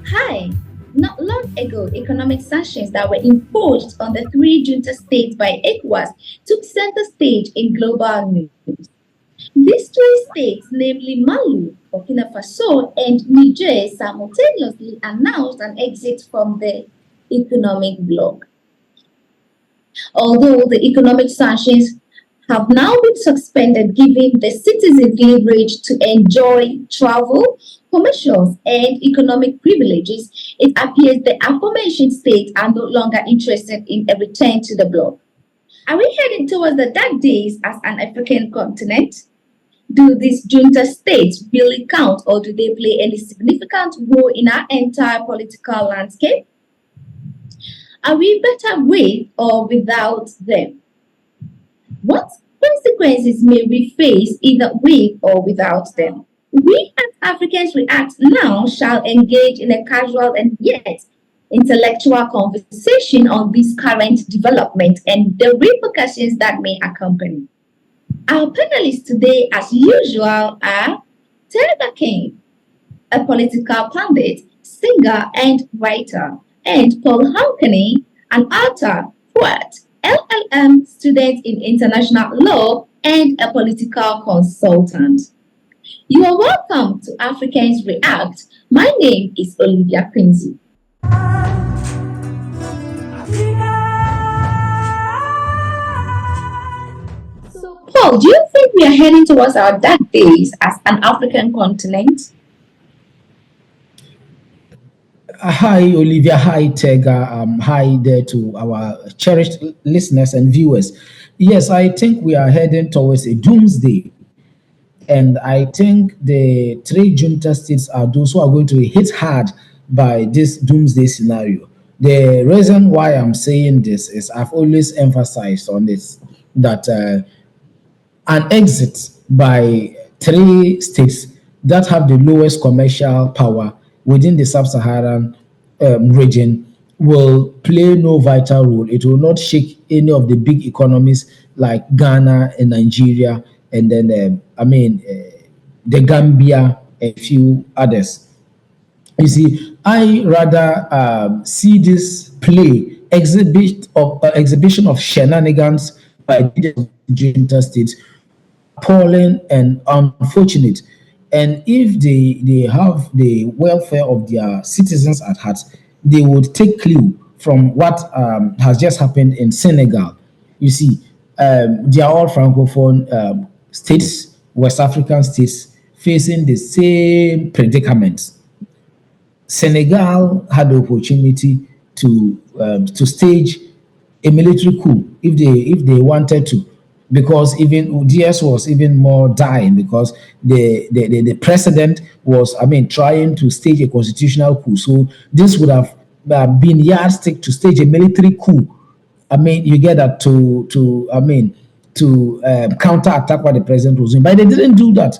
Hi. Not long ago, economic sanctions that were imposed on the three junta states by ECOWAS took center stage in global news. These three states, namely Mali, Burkina Faso, and Niger, simultaneously announced an exit from the economic bloc. Although the economic sanctions have now been suspended, giving the citizens leverage to enjoy travel, commercials, and economic privileges, it appears the aforementioned states are no longer interested in a return to the bloc. Are we heading towards the dark days as an African continent? Do these junta states really count, or do they play any significant role in our entire political landscape? Are we better with or without them? What consequences may we face either with or without them? We as Africans React now shall engage in a casual and yet intellectual conversation on this current development and the repercussions that may accompany. Our panelists today, as usual, are Teresa King, a political pundit, singer, and writer, and Paul Hankney, an author, poet, LLM student in international law, and a political consultant. You are welcome to Africans React. My name is Olivia Quincy. So, Paul, do you think we are heading towards our dark days as an African continent? Hi, Olivia. Hi, Tega. Hi there to our cherished listeners and viewers. Yes, I think we are heading towards a doomsday. And I think the three junta states are those who are going to be hit hard by this doomsday scenario. The reason why I'm saying this is I've always emphasized on this that an exit by three states that have the lowest commercial power within the sub-Saharan region will play no vital role. It will not shake any of the big economies like Ghana and Nigeria, and then the Gambia, and a few others. You see, I rather see this exhibition of shenanigans by the junta states appalling and unfortunate. And if they have the welfare of their citizens at heart, they would take clue from what has just happened in Senegal. You see, they are all francophone states, West African states, facing the same predicaments. Senegal had the opportunity to stage a military coup if they wanted to, because even DS was even more dying because the president was trying to stage a constitutional coup. So this would have been yardstick to stage a military coup. You get that to counterattack what the president was doing, but they didn't do that.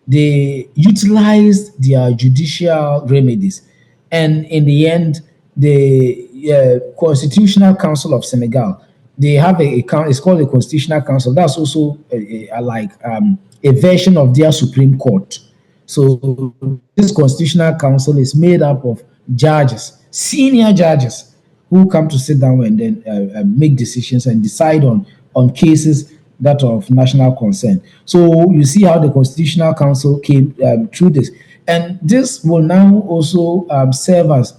They utilized their judicial remedies, and in the end, the Constitutional Council of Senegal, they have it's called the Constitutional Council. That's also a version of their Supreme Court. So this Constitutional Council is made up of judges, senior judges, who come to sit down and then make decisions and decide on cases that are of national concern. So you see how the Constitutional Council came through this, and this will now also serve as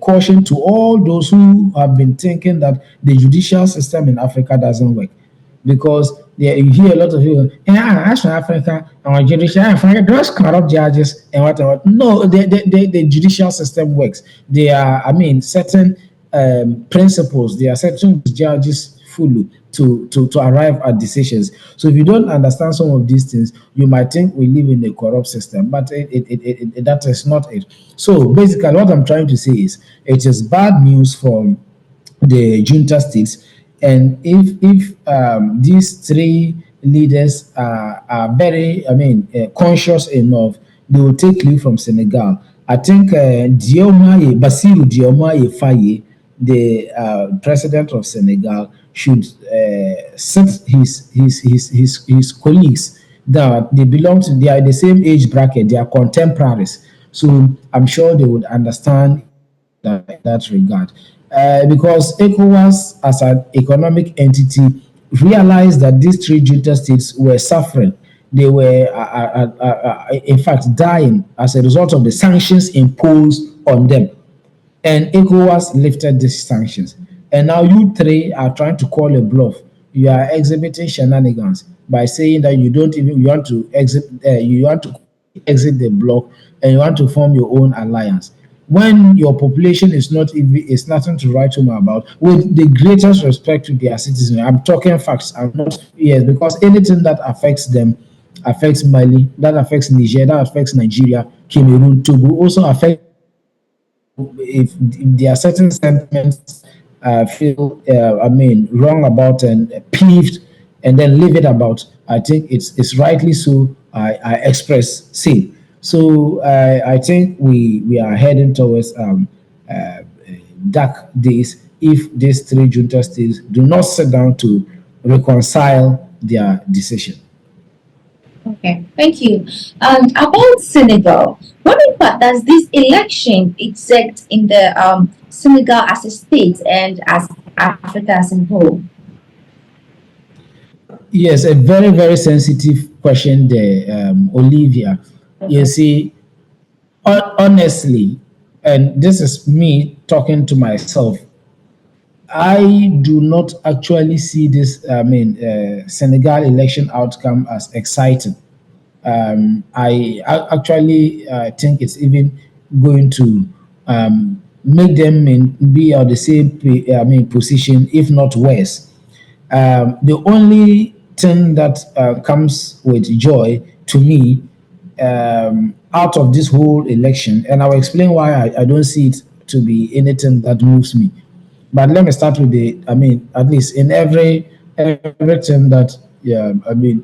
caution to all those who have been thinking that the judicial system in Africa doesn't work, because you hear a lot of people, yeah, as for Africa, our judicial, those corrupt judges and what and what. No, the judicial system works. There are, certain principles. There are certain judges follow to arrive at decisions. So if you don't understand some of these things, you might think we live in a corrupt system, but that is not it. So basically, what I'm trying to say is it is bad news for the junta states, and if these three leaders are very conscious enough, they will take leave from Senegal. I think Basiru Diomaye Faye, the president of Senegal, should set his colleagues that they belong to, they are the same age bracket, they are contemporaries, So I'm sure they would understand in that regard. Because ECOWAS, as an economic entity, realized that these three junta states were suffering. They were, in fact, dying as a result of the sanctions imposed on them. And ECOWAS lifted these sanctions. And now you three are trying to call a bluff. You are exhibiting shenanigans by saying that you don't even you want to exit the bloc and you want to form your own alliance. When your population is not even is nothing to write home about, with the greatest respect to their citizens, I'm talking facts. I'm not yes because anything that affects them affects Mali, that affects Niger, that affects Nigeria, Cameroon, Togo, also affects if there are certain sentiments feel wrong about and peeved and then leave it about, I think it's rightly so. I express same. So I think we are heading towards dark days if these three junta states do not sit down to reconcile their decision. Okay, thank you. And about Senegal, what impact does this election exert in the Senegal as a state and as Africa as a whole? Yes, a very, very sensitive question there, Olivia. You Okay. see, honestly, and this is me talking to myself, I do not actually see this, Senegal election outcome as exciting. I actually think it's even going to make them be on the same, position, if not worse. The only thing that comes with joy to me out of this whole election, and I'll explain why I don't see it to be anything that moves me. But let me start with at least in everything that, yeah,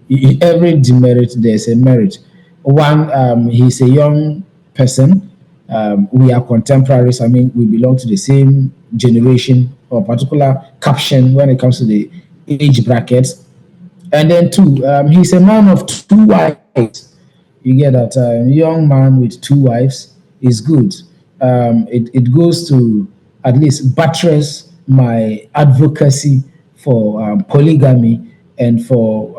in every demerit, there's a merit. One, he's a young person. We are contemporaries. I mean, we belong to the same generation or particular caption when it comes to the age brackets. And then two, he's a man of two wives. You get that young man with two wives is good. It goes to at least buttress my advocacy for polygamy and for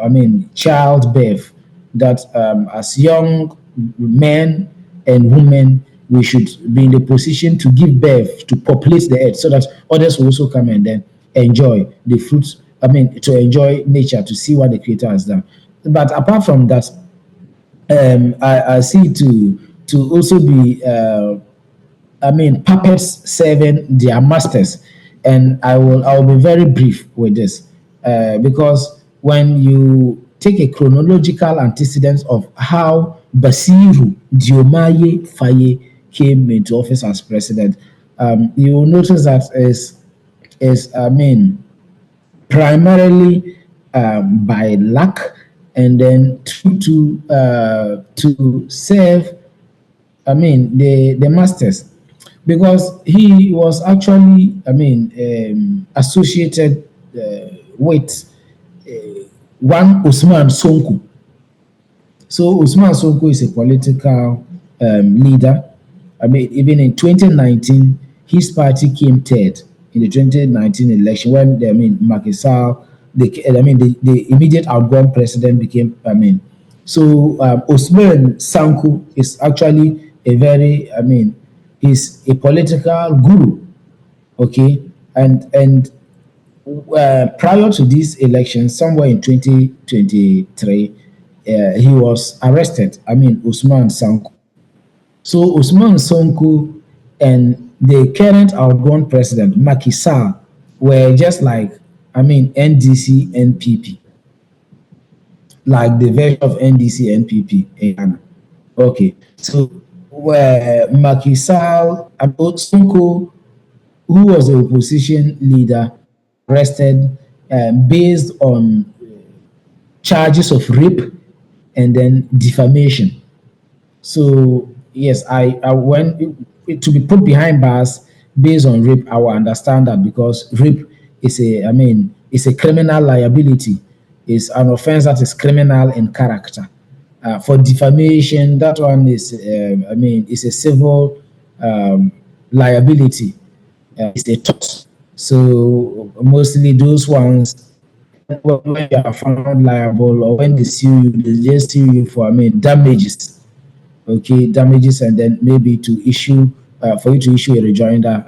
childbirth. That as young men and women we should be in the position to give birth to populate the earth so that others will also come and then enjoy the fruits. To enjoy nature, to see what the creator has done. But apart from that, I see to also be puppets serving their masters. And I will be very brief with this because when you take a chronological antecedent of how Basiru Diomaye Faye came into office as president, you will notice that is primarily by luck and then to serve the masters because he was actually associated with one Usman Sonko. So Usman Sonko is a political leader. Even in 2019, his party came third in the 2019 election when Macky Sall, the immediate outgoing president became. So Usman Sanko is actually a very, he's a political guru, okay, and prior to this election, somewhere in 2023, he was arrested. Usman Sanko. So Usman Sonko and the current outgoing president Macky Sall were just like NDC NPP, like the version of NDC NPP in Ghana. Okay, so where Macky Sall and Sonko, who was the opposition leader, arrested based on charges of rape and then defamation. So yes, I when to be put behind bars based on rape, I will understand that because rape is it's a criminal liability. It's an offense that is criminal in character. For defamation, that one is, I mean, it's a civil liability. It's a tort. So mostly those ones, when you are found liable or when they sue you, they just sue you for, I mean, damages. Okay, damages, and then maybe to issue for you to issue a rejoinder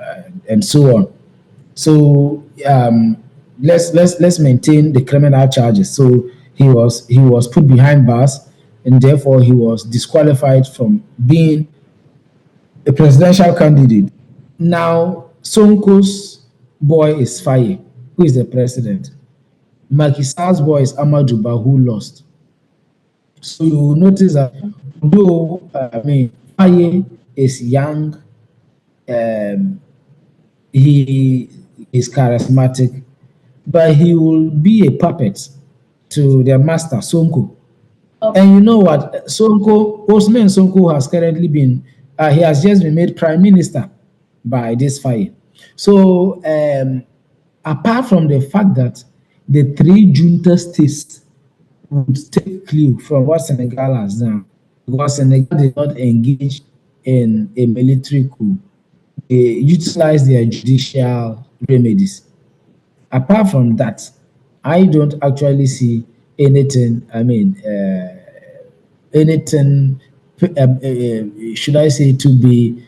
and so on. So let's maintain the criminal charges. So he was put behind bars, and therefore he was disqualified from being a presidential candidate. Now Sonko's boy is Faye, who is the president. Macky Sall's boy is Amajuba, who lost. So you notice that though I mean Faye is young, um, he is charismatic, but he will be a puppet to their master Sonko. And you know what? Sonko, Osman Sonko has currently been, he has just been made prime minister by this fire. So, apart from the fact that the three junta states would take clue from what Senegal has done, because Senegal did not engage in a military coup, they utilized their judicial remedies. Apart from that, I don't actually see anything. I mean, anything, should I say, to be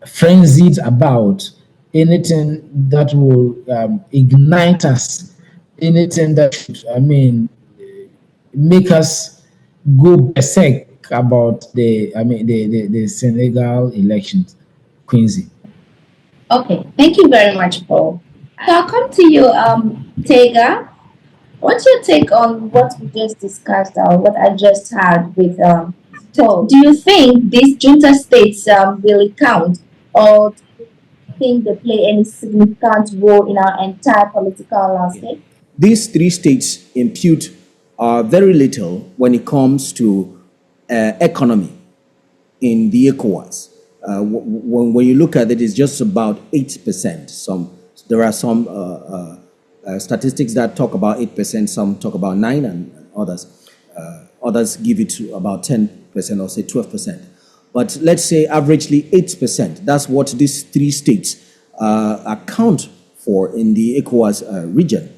frenzied about, anything that will ignite us, anything that should, I mean, make us go berserk about the Senegal elections, Quincy. Okay, thank you very much, Paul. So I'll come to you, Tega. What's your take on what we just discussed or what I just had with Paul? Do you think these junta states really count, or do you think they play any significant role in our entire political landscape? These three states impute very little when it comes to economy in the Ecowas. When you look at it, it's just about 8%. There are some statistics that talk about 8%, some talk about 9%, and others give it to about 10% or say 12%. But let's say averagely 8%. That's what these three states account for in the Ecowas region.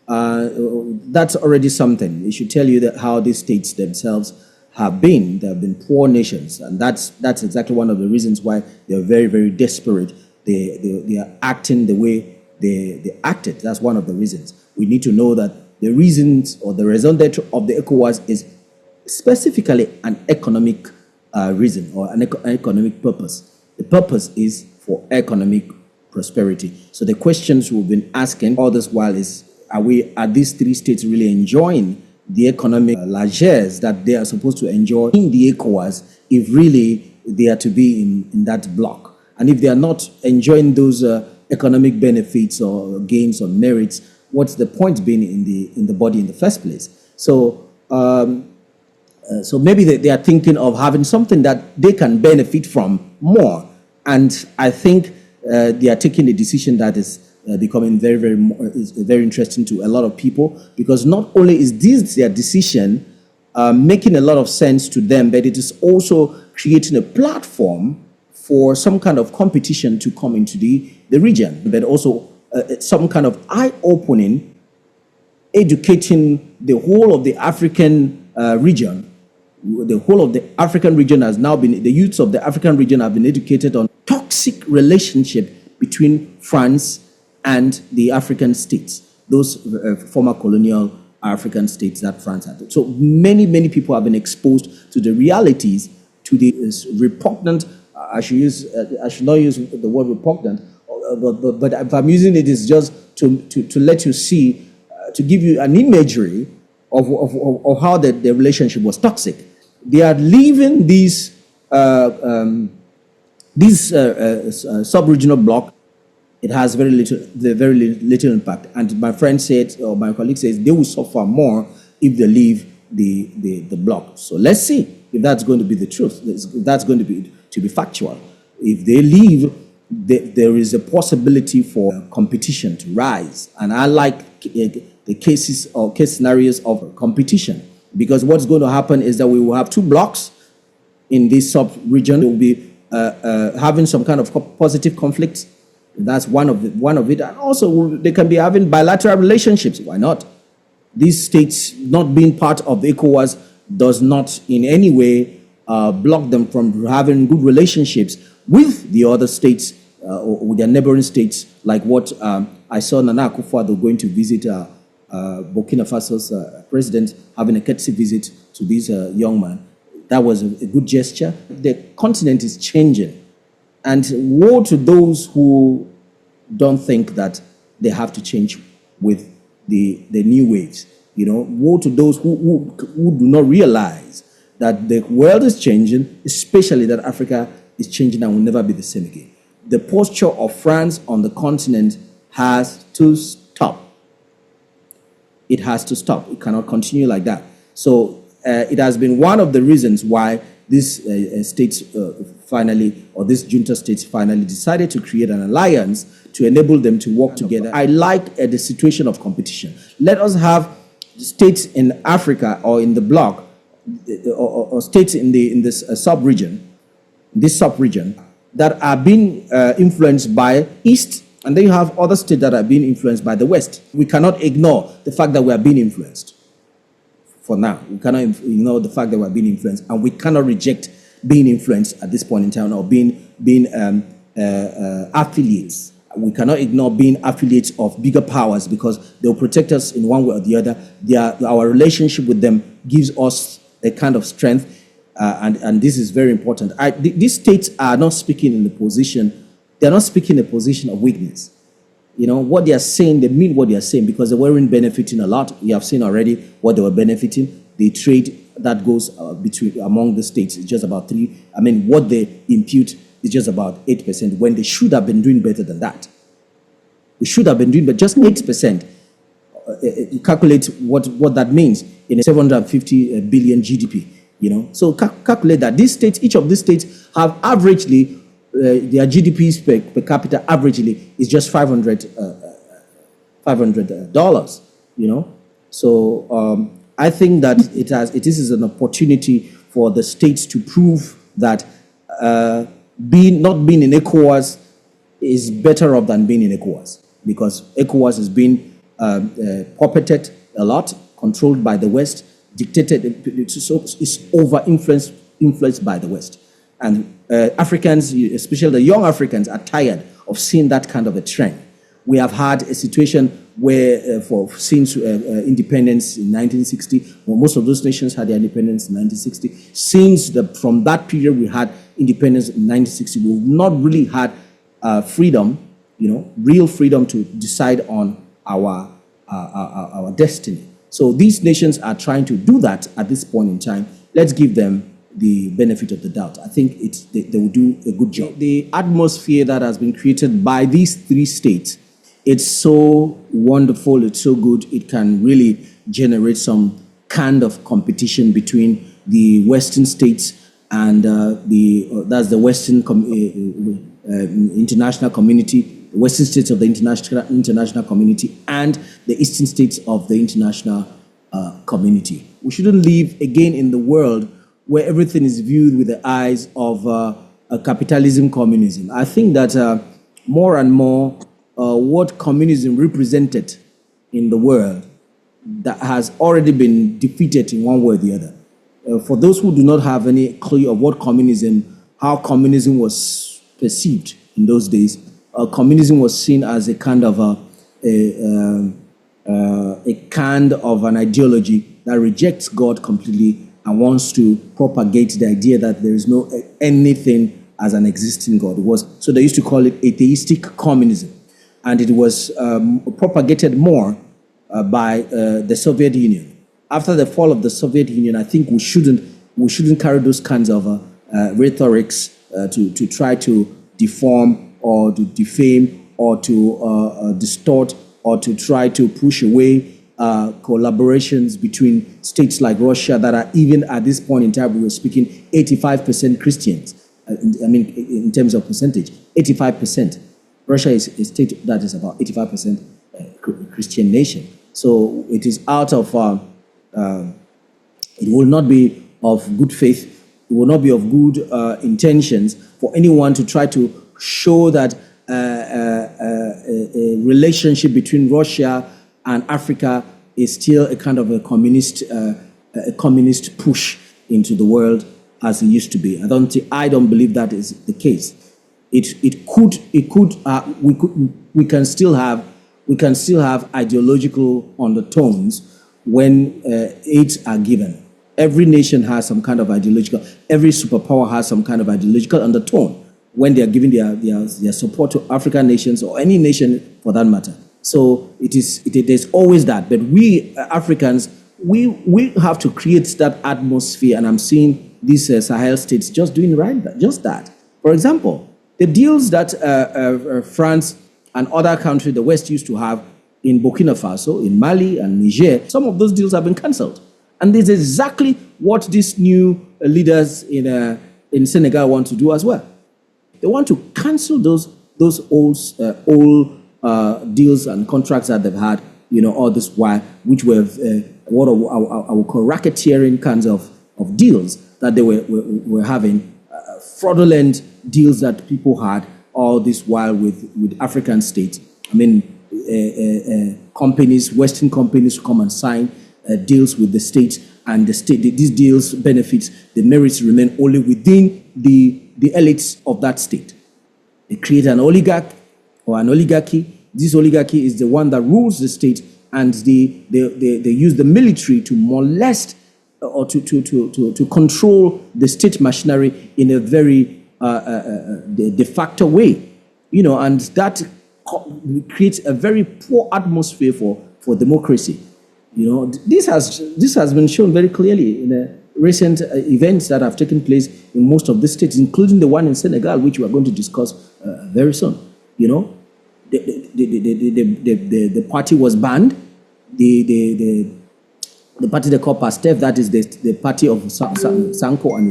That's already something. It should tell you that how these states themselves have been. They have been poor nations, and that's exactly one of the reasons why they're very, very desperate. They are acting the way they acted. That's one of the reasons. We need to know that the reasons or the result of the ECOWAS is specifically an economic reason or an economic purpose. The purpose is for economic prosperity. So the questions we've been asking all this while is, are these three states really enjoying the economic largesse that they are supposed to enjoy in the ECOWAS if really they are to be in that bloc? And if they are not enjoying those economic benefits or gains or merits, what's the point being in the body in the first place? So so maybe they are thinking of having something that they can benefit from more. And I think they are taking a decision that is becoming very, very interesting to a lot of people, because not only is this their decision making a lot of sense to them, but it is also creating a platform for some kind of competition to come into the region, but also some kind of eye-opening, educating the whole of the African region. The whole of the African region has now been, the youths of the African region have been educated on toxic relationship between France and the African states, those former colonial African states that France had. So many people have been exposed to the realities, to the repugnant, I should not use the word repugnant, but if I'm using it, it's just to let you see, to give you an imagery of how the relationship was toxic. They are leaving these sub-regional bloc. It has very little impact. And my friend said, or my colleague says, they will suffer more if they leave the bloc. So let's see if that's going to be the truth. If that's going to be factual. If they leave, there is a possibility for competition to rise. And I like the cases or case scenarios of competition. because what's going to happen is that we will have two blocks in this sub-region. They will be having some kind of positive conflict. That's one of it. And also, they can be having bilateral relationships. Why not? These states not being part of ECOWAS does not in any way block them from having good relationships with the other states or with their neighboring states, like what I saw Nana Akufo-Addo going to visit Burkina Faso's president, having a courtesy visit to this young man. That was a good gesture. The continent is changing. And woe to those who don't think that they have to change with the new waves. Woe to those who do not realize that the world is changing, especially that Africa is changing and will never be the same again. The posture of France on the continent has to stop. It has to stop. It cannot continue like that. So it has been one of the reasons why this states finally, or this junta states finally decided to create an alliance to enable them to work together. I like the situation of competition. Let us have states in Africa or in the bloc, or states in this sub-region, that are being influenced by East, and then you have other states that are being influenced by the West. We cannot ignore the fact that we are being influenced. For now, we cannot ignore the fact that we are being influenced, and we cannot reject being influenced at this point in time, or being affiliates. We cannot ignore being affiliates of bigger powers, because they will protect us in one way or the other. Our relationship with them gives us a kind of strength, and this is very important. These states are not speaking in a position. They are not speaking in a position of weakness. What they are saying, they mean what they are saying, because they weren't benefiting a lot. We have seen already what they were benefiting. The trade that goes among the states is just about 3%. What they impute is just about 8%, when they should have been doing better than that. We should have been doing, but just 8%. You calculate what that means in a 750 billion GDP. So calculate that. Each of these states have averagely their GDPs per capita averagely is just $500. So I think that it is an opportunity for the states to prove that not being in ECOWAS is better off than being in ECOWAS, because ECOWAS has been puppeted a lot, controlled by the West, dictated, it's influenced by the West. And Africans, especially the young Africans, are tired of seeing that kind of a trend. We have had a situation where, since independence in 1960, most of those nations had their independence in 1960. From that period, we had independence in 1960. We've not really had freedom, real freedom to decide on our destiny. So these nations are trying to do that at this point in time. Let's give them the benefit of the doubt. I think they will do a good job. The atmosphere that has been created by these three states, it's so wonderful, it's so good, it can really generate some kind of competition between the Western states and that's the Western international community, the Western states of the international community, and the Eastern states of the international community. We shouldn't live again in the world where everything is viewed with the eyes of capitalism, communism. I think that more and more what communism represented in the world that has already been defeated in one way or the other. For those who do not have any clue of how communism was perceived in those days, communism was seen as a kind of an ideology that rejects God completely and wants to propagate the idea that there is no anything as an existing God. So they used to call it atheistic communism, and it was propagated more by the Soviet Union. After the fall of the Soviet Union, I think we shouldn't carry those kinds of rhetorics to try to deform or to defame or to distort or to try to push away collaborations between states like Russia that are, even at this point in time, we were speaking 85% Christians. In terms of percentage, 85%. Russia is a state that is about 85% Christian nation. So it is out of It will not be of good faith. It will not be of good intentions for anyone to try to show that a relationship between Russia and Africa is still a kind of a communist push into the world as it used to be. I don't believe that is the case. We can still have ideological undertones when aids are given. Every nation has some kind of every superpower has some kind of ideological undertone when they are giving their support to African nations or any nation for that matter. So there's always that. But we Africans, we have to create that atmosphere, and I'm seeing these Sahel states just doing just that. For example, the deals that France and other countries, the West, used to have in Burkina Faso, in Mali and Niger, some of those deals have been cancelled. And this is exactly what these new leaders in Senegal want to do as well. They want to cancel those old deals and contracts that they've had, all this while, which were what I would call racketeering kinds of deals that they were having, fraudulent deals that people had all this while with African states. I mean, companies, Western companies, come and sign deals with the state, and these deals benefits, the merits remain only within the elites of that state. They create an oligarch or an oligarchy. This oligarchy is the one that rules the state, and they use the military to molest or to control the state machinery in a very de facto way, and that creates a very poor atmosphere for democracy. This has been shown very clearly in recent events that have taken place in most of the states, including the one in Senegal, which we are going to discuss very soon. The party was banned. The party they call PASTEF, that is the party of Sanko and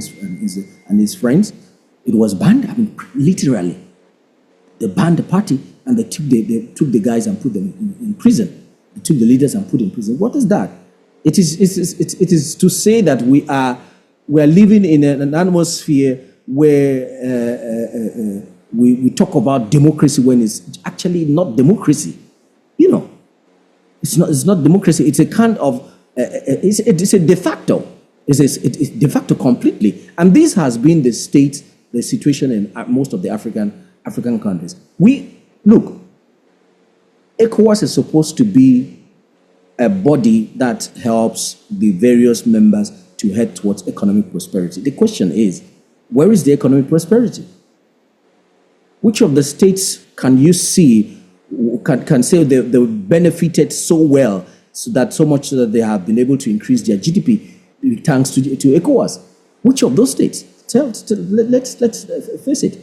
his friends. It was banned. I mean, literally, they banned the party, and they took the guys and put them in prison. They took the leaders and put in prison. What is that? It is to say that we are living in an atmosphere where we talk about democracy when it's actually not democracy. It's not democracy. It's a kind of it's a de facto. It's de facto completely. And this has been the situation in most of the African countries. ECOWAS is supposed to be a body that helps the various members to head towards economic prosperity. The question is, where is the economic prosperity? Which of the states can you see can say they benefited so well, so much that they have been able to increase their GDP thanks to ECOWAS? Which of those states? Let's face it.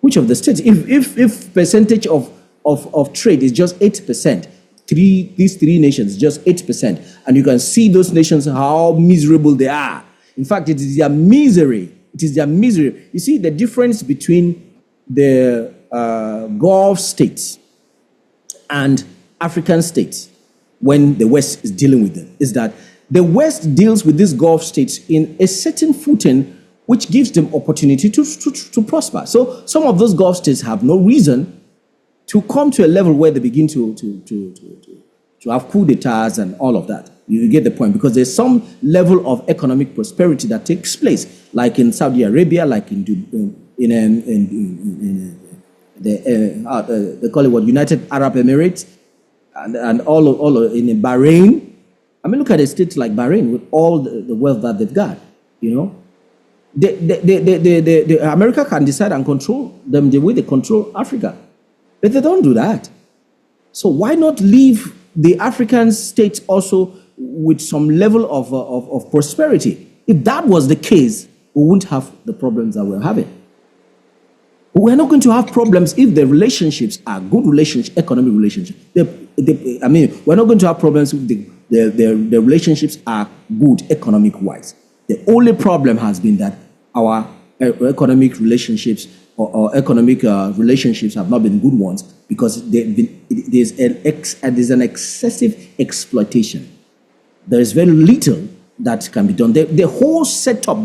Which of the states? If percentage of trade is just 8%, these three nations, just 8%, and you can see those nations how miserable they are. In fact, it is their misery. You see the difference between the Gulf states and African states when the West is dealing with them is that the West deals with these Gulf states in a certain footing which gives them opportunity to prosper. So some of those Gulf states have no reason to come to a level where they begin to have coup d'etats and all of that. You get the point, because there's some level of economic prosperity that takes place, like in Saudi Arabia, like they call it what, United Arab Emirates, and all in Bahrain. I mean, look at a state like Bahrain with all the wealth that they've got. The America can decide and control them the way they control Africa. But they don't do that. So why not leave the African states also with some level of prosperity? If that was the case, we wouldn't have the problems that we're having. We're not going to have problems if the relationships are good economic relationships. We're not going to have problems if the relationships are good economic-wise. The only problem has been that our economic relationships or economic relationships have not been good ones, because there's an excessive exploitation. There is very little that can be done. The whole setup,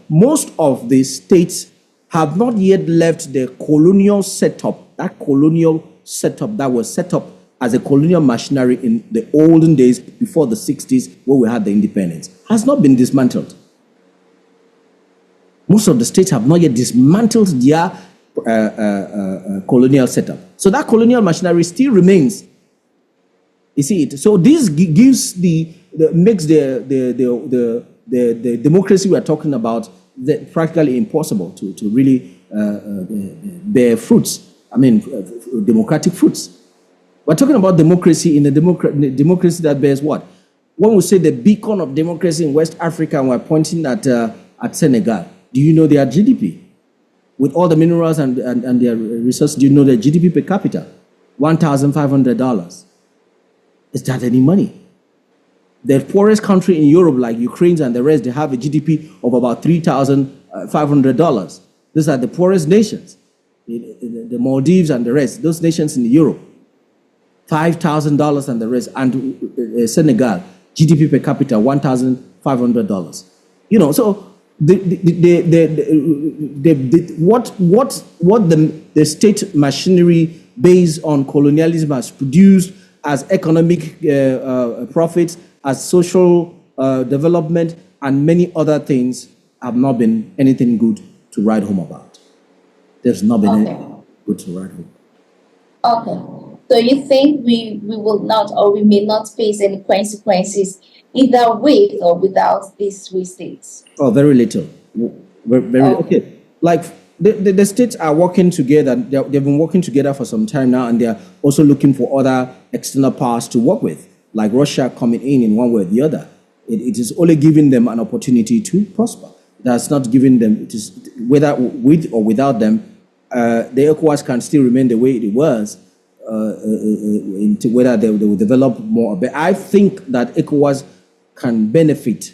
most of the states have not yet left the colonial setup, that was set up as a colonial machinery in the olden days before the 60s, where we had the independence, has not been dismantled. Most of the states have not yet dismantled their colonial setup. So that colonial machinery still remains. You see it. So this gives makes the democracy we are talking about practically impossible to really bear fruits. I mean, democratic fruits. We're talking about democracy in a democracy that bears what? When we say the beacon of democracy in West Africa, and we're pointing at Senegal, do you know their GDP? With all the minerals and their resources, do you know their GDP per capita? $1,500. Is that any money? The poorest country in Europe, like Ukraine and the rest, they have a GDP of about $3,500. These are the poorest nations. The Maldives and the rest, those nations in Europe. $5,000 and the rest. And Senegal, GDP per capita, $1,500. You know, so what the state machinery based on colonialism has produced as economic profits, as social development, and many other things have not been anything good to write home about. There's not been anything good to write home. Okay. So you think we will not, or we may not face any consequences either with or without these three states? Oh, very little. Very okay. Like the states are working together. They've been working together for some time now, and they're also looking for other external powers to work with, like Russia coming in one way or the other. It is only giving them an opportunity to prosper. That's not giving them, it is whether with or without them, the Ecowas can still remain the way it was, into whether they will develop more. But I think that Ecowas can benefit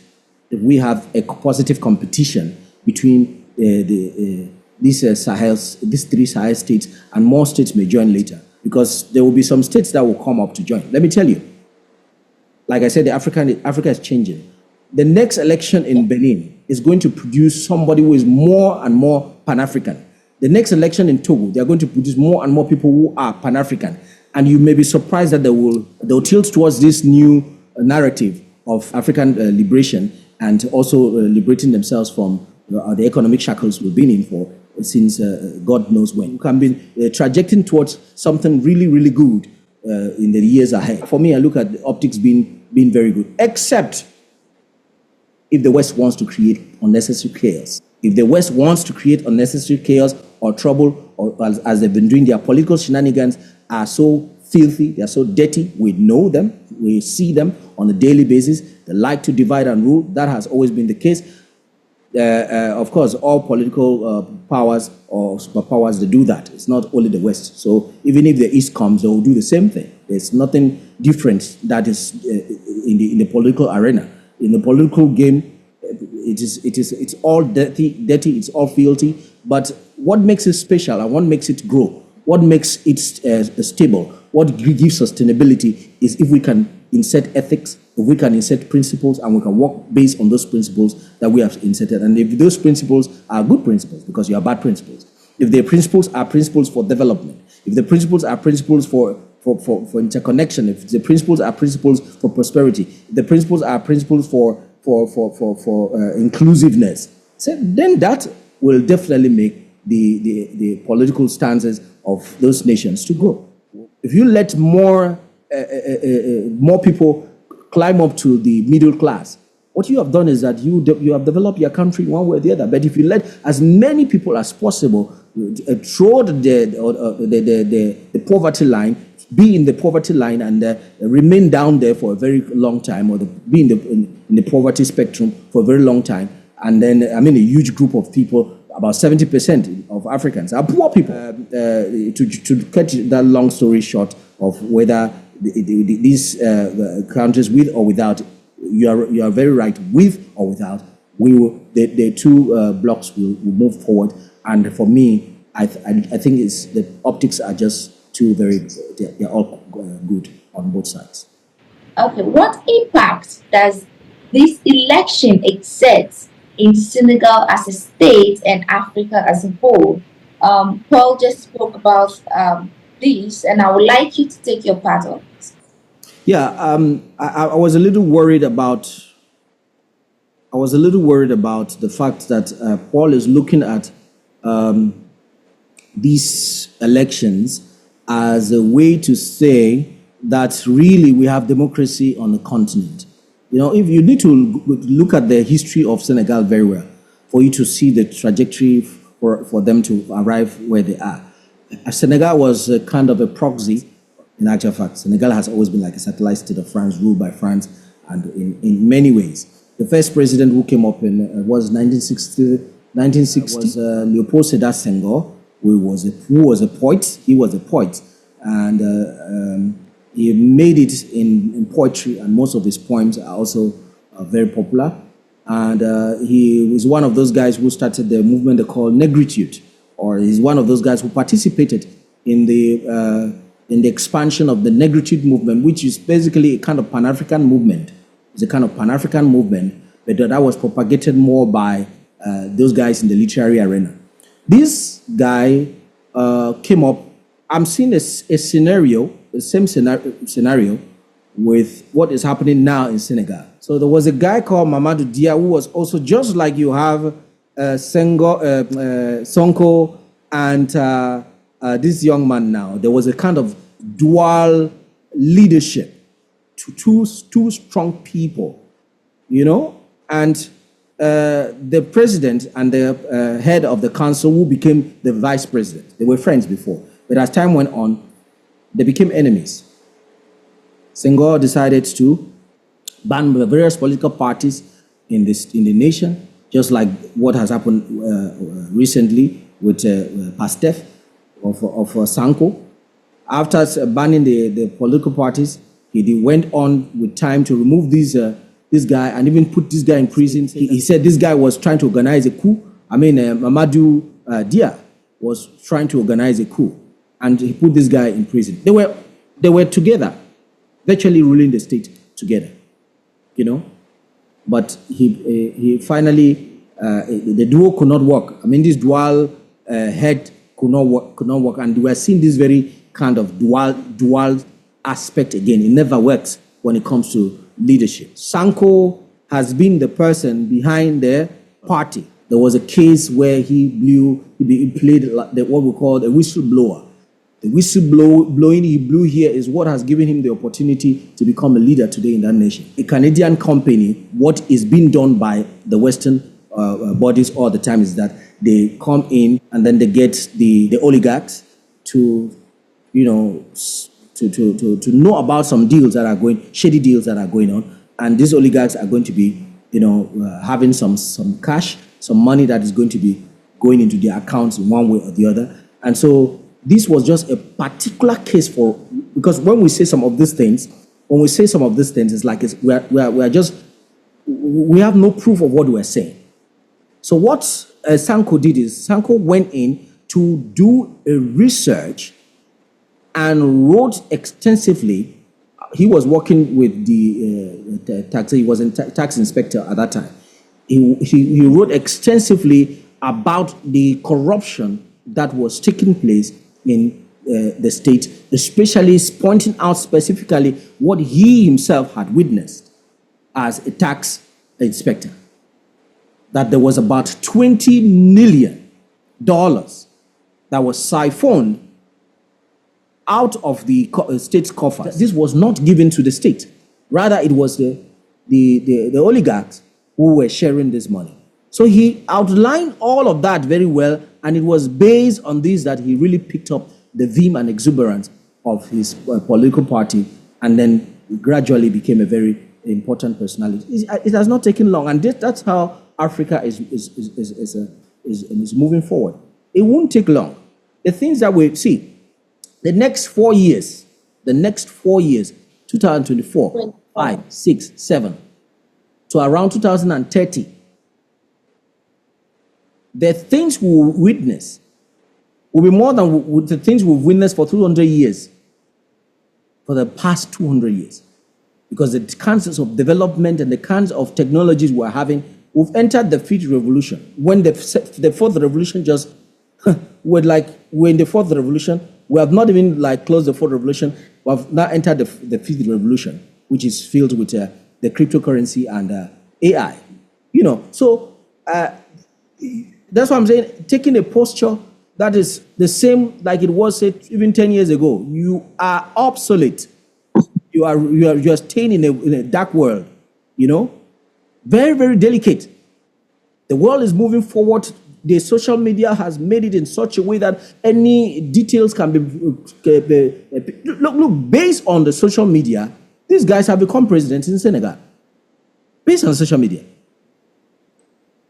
if we have a positive competition between these three Sahel states, and more states may join later, because there will be some states that will come up to join. Let me tell you, like I said, Africa is changing. The next election in Benin is going to produce somebody who is more and more Pan-African. The next election in Togo, they are going to produce more and more people who are Pan-African. And you may be surprised that they'll tilt towards this new narrative of African liberation, and also liberating themselves from the economic shackles we've been in for since God knows when. We can be trajecting towards something really, really good in the years ahead. For me, I look at the optics being very good, except if the West wants to create unnecessary chaos. If the West wants to create unnecessary chaos or trouble, or as they've been doing, their political shenanigans are so filthy, they are so dirty. We know them, we see them on a daily basis. They like to divide and rule. That has always been the case. Of course, all political powers or superpowers, they do that. It's not only the West. So even if the East comes, they will do the same thing. There's nothing different that is in the political arena. In the political game, it's all dirty, it's all filthy. But what makes it special and what makes it grow, what makes it stable, what gives sustainability is if we can insert ethics, if we can insert principles, and we can work based on those principles that we have inserted. And if those principles are good principles, because you are bad principles, if the principles are principles for development, if the principles are principles for interconnection, if the principles are principles for prosperity, if the principles are principles for inclusiveness, so then that will definitely make the political stances of those nations to grow. If you let more people climb up to the middle class, what you have done is that you have developed your country one way or the other. But if you let as many people as possible throw the poverty line, be in the poverty line, and remain down there for a very long time, or be in the poverty spectrum for a very long time, and then a huge group of people, about 70% of Africans are poor people. To cut that long story short of whether these countries with or without, you are very right, with or without, the two blocks will move forward. And for me, I think the optics are just they're all good on both sides. Okay, what impact does this election exists in Senegal as a state and Africa as a whole. Paul just spoke about this, and I would like you to take your part on it. Yeah, I was a little worried about. I was a little worried about the fact that Paul is looking at these elections as a way to say that really we have democracy on the continent. You know, if you need to look at the history of Senegal very well for you to see the trajectory for them to arrive where they are. Senegal was a kind of a proxy. In actual fact, Senegal has always been like a satellite state of France, ruled by France, and in many ways. The first president who came up in was 1960 was Leopold Sedar Senghor, who was a poet. He was a poet, and he made it in poetry, and most of his poems are also very popular. And he was one of those guys who started the movement they call Negritude, or he's one of those guys who participated in the expansion of the Negritude movement, which is basically a kind of Pan-African movement. It's a kind of Pan-African movement, but that was propagated more by those guys in the literary arena. This guy came up. I'm seeing a scenario, the same scenario with what is happening now in Senegal. So there was a guy called Mamadou Dia who was also just like you have Sonko and this young man now. There was a kind of dual leadership to two strong people, you know, and the president and the head of the council who became the vice president. They were friends before, but as time went on, they became enemies. Senghor decided to ban the various political parties in the nation, just like what has happened recently with Pastef of Sanko. After banning the political parties, he went on with time to remove this guy and even put this guy in prison. He said this guy was trying to organize a coup. I mean, Mamadou Dia was trying to organize a coup, and he put this guy in prison. They were together, virtually ruling the state together, you know. But he finally the duo could not work. I mean, this dual head could not work, and we are seeing this very kind of dual aspect again. It never works when it comes to leadership. Sanko has been the person behind the party. There was a case where he played what we call a whistleblower. The whistleblowing he blew here is what has given him the opportunity to become a leader today in that nation. A Canadian company, what is being done by the Western bodies all the time is that they come in and then they get the oligarchs to, you know, to know about some deals that are shady deals that are going on, and these oligarchs are going to be, you know, having some cash, some money that is going to be going into their accounts in one way or the other. And so this was just a particular case because when we say some of these things, it's like we have no proof of what we're saying. So what Sanko did is Sanko went in to do a research and wrote extensively. He was working with the tax. He was a tax inspector at that time. He wrote extensively about the corruption that was taking place in the state, especially pointing out specifically what he himself had witnessed as a tax inspector. That there was about $20 million that was siphoned out of the state's coffers. This was not given to the state. Rather, it was the oligarchs who were sharing this money. So he outlined all of that very well, and it was based on this that he really picked up the vim and exuberance of his political party, and then gradually became a very important personality. It has not taken long, and that's how Africa is moving forward. It won't take long. The things that we see, the next 4 years, 2024, 5, 6, 7, to around 2030, the things we will witness will be more than the things we've witnessed for 200 years, for the past 200 years. because the kinds of development and the kinds of technologies we're having, we've entered the fifth revolution. When the fourth revolution just, we're in the fourth revolution. We have not even like closed the fourth revolution. We have now entered the fifth revolution, which is filled with the cryptocurrency and AI. You know, so that's what I'm saying. Taking a posture that is the same like it was, say, even 10 years ago, you are obsolete. You are staying in a dark world. You know, very, very delicate. The world is moving forward. The social media has made it in such a way that any details can be look. Based on the social media, these guys have become presidents in Senegal. Based on social media,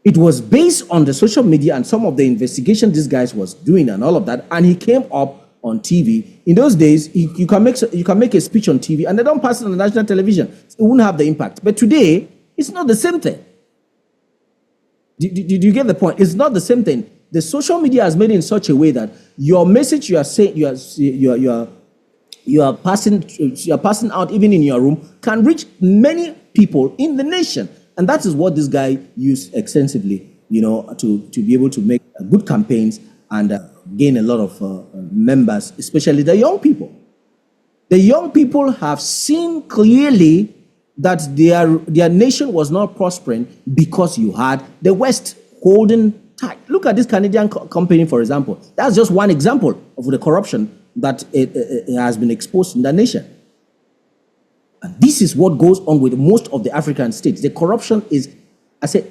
it was based on the social media and some of the investigation these guys was doing and all of that, and he came up on TV. In those days, you can make a speech on TV and they don't pass it on the national television. It wouldn't have the impact. But today, it's not the same thing. Do you get the point? It's not the same thing. The social media has made it in such a way that your message you are saying you are passing out even in your room can reach many people in the nation, and that is what this guy used extensively, you know, to be able to make good campaigns and gain a lot of members, especially the young people. The young people have seen clearly that their nation was not prospering because you had the West holding tight. Look at this Canadian company, for example. That's just one example of the corruption that it has been exposed in the nation. And this is what goes on with most of the African states. The corruption is, I said,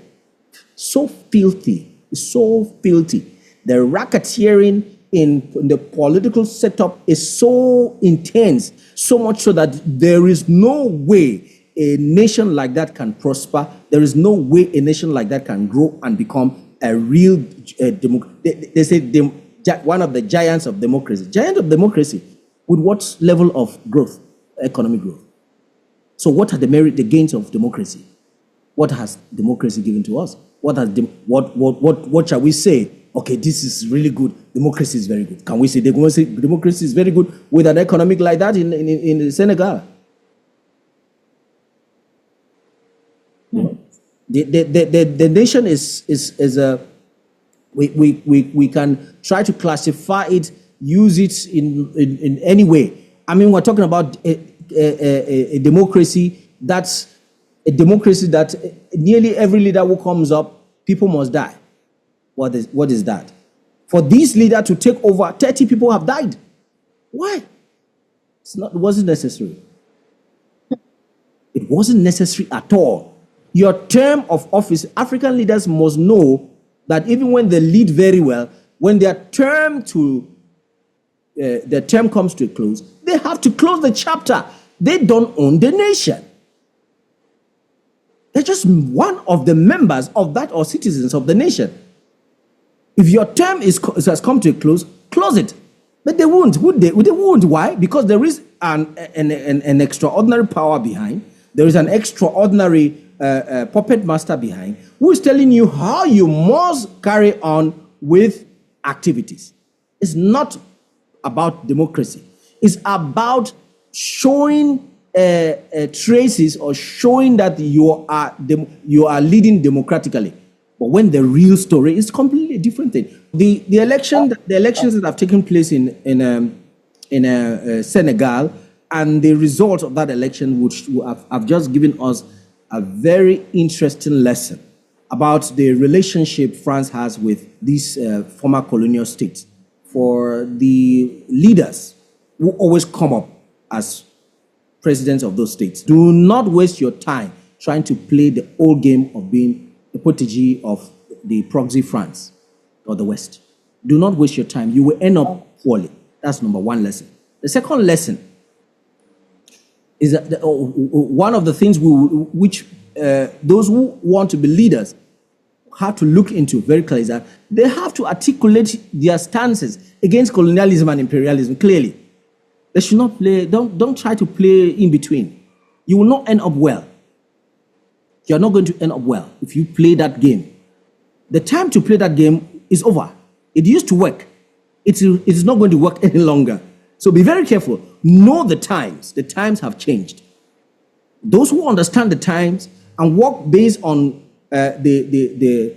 so filthy. It's so filthy. The racketeering in the political setup is so intense, so much so that there is no way a nation like that can prosper. There is no way a nation like that can grow and become a real they say one of the giants of democracy. Giant of democracy with what level of growth? Economic growth. So what are the gains of democracy? What has democracy given to us? What shall we say? Okay, this is really good. Democracy is very good. Can we say democracy is very good with an economic like that in Senegal? The nation is a we can try to classify it, use it in any way. I mean, we're talking about a democracy that nearly every leader who comes up, people must die. What is that? For this leader to take over, 30 people have died. Why? It wasn't necessary. It wasn't necessary at all. Your term of office, African leaders must know that even when they lead very well, when their term comes to a close, they have to close the chapter. They don't own the nation. They're just one of the members of that or citizens of the nation. If your term has come to a close, close it. But they won't, would they? They won't. Why? Because there is an extraordinary power behind. There is an extraordinary puppet master behind who is telling you how you must carry on with activities. It's not about democracy. It's about showing traces or showing that you are leading democratically. But when the real story is completely different thing. The elections that have taken place in Senegal and the result of that election, which have just given us a very interesting lesson about the relationship France has with these former colonial states. For the leaders who always come up as presidents of those states, do not waste your time trying to play the old game of being a protege of the proxy France or the West. Do not waste your time. You will end up poorly. That's number one lesson. The second lesson is that one of the things which those who want to be leaders have to look into very clearly is that they have to articulate their stances against colonialism and imperialism clearly. They should not play, don't try to play in between. You will not end up well. You're not going to end up well if you play that game. The time to play that game is over. It used to work. It is not going to work any longer. So be very careful. Know the times. The times have changed. Those who understand the times and work based on the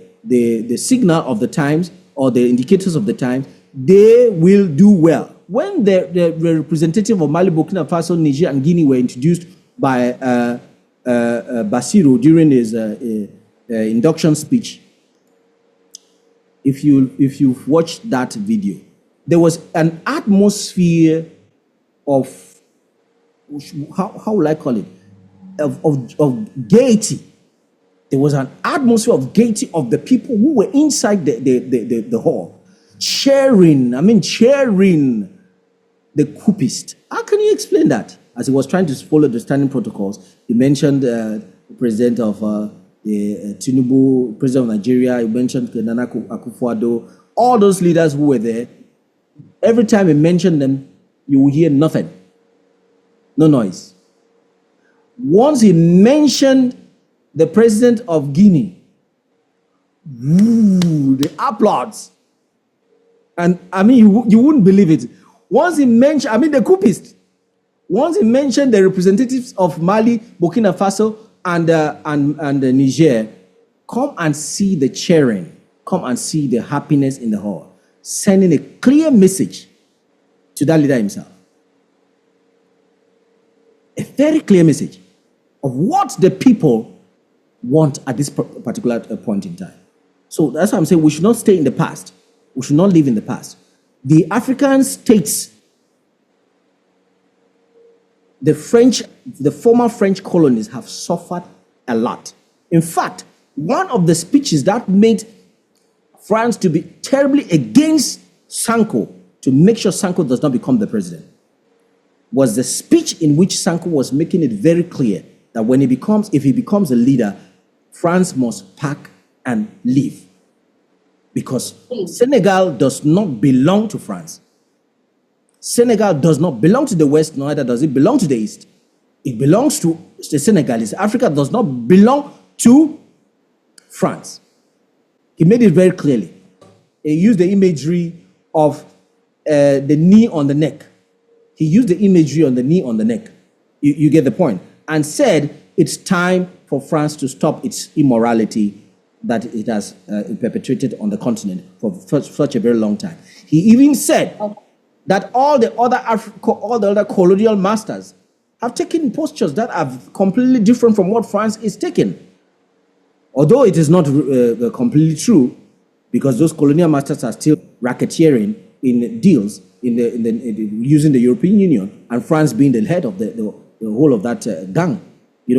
signal of the times or the indicators of the times, they will do well. When the representative of Mali, Burkina Faso, Niger, and Guinea were introduced by Bassirou during his induction speech, if you've watched that video, there was an atmosphere of, how will I call it, of gaiety. There was an atmosphere of gaiety of the people who were inside the hall, cheering the coupist. How can you explain that? As he was trying to follow the standing protocols, he mentioned the president of Tinubu, president of Nigeria, he mentioned Nana Akufo-Addo, all those leaders who were there. Every time he mentioned them, you will hear nothing. No noise. Once he mentioned the president of Guinea, the applause. And I mean, you wouldn't believe it. Once he mentioned, the coupist. Once he mentioned the representatives of Mali, Burkina Faso, and Niger, come and see the cheering. Come and see the happiness in the hall. Sending a clear message to that leader himself. A very clear message of what the people want at this particular point in time. So that's why I'm saying we should not stay in the past. We should not live in the past. The African states, the former French colonies have suffered a lot. In fact, one of the speeches that made France to be terribly against Sanko, to make sure Sanko does not become the president, was the speech in which Sanko was making it very clear that if he becomes a leader, France must pack and leave. Because Senegal does not belong to France. Senegal does not belong to the West, neither does it belong to the East. It belongs to the Senegalese. Africa does not belong to France. He made it very clearly. He used the imagery of the knee on the neck. He used the imagery on the knee on the neck. You get the point. And said it's time for France to stop its immorality that it has perpetrated on the continent for such a very long time. He even said that all the other colonial masters have taken postures that are completely different from what France is taking. Although it is not completely true, because those colonial masters are still racketeering in deals using the European Union, and France being the head of the whole of that gang.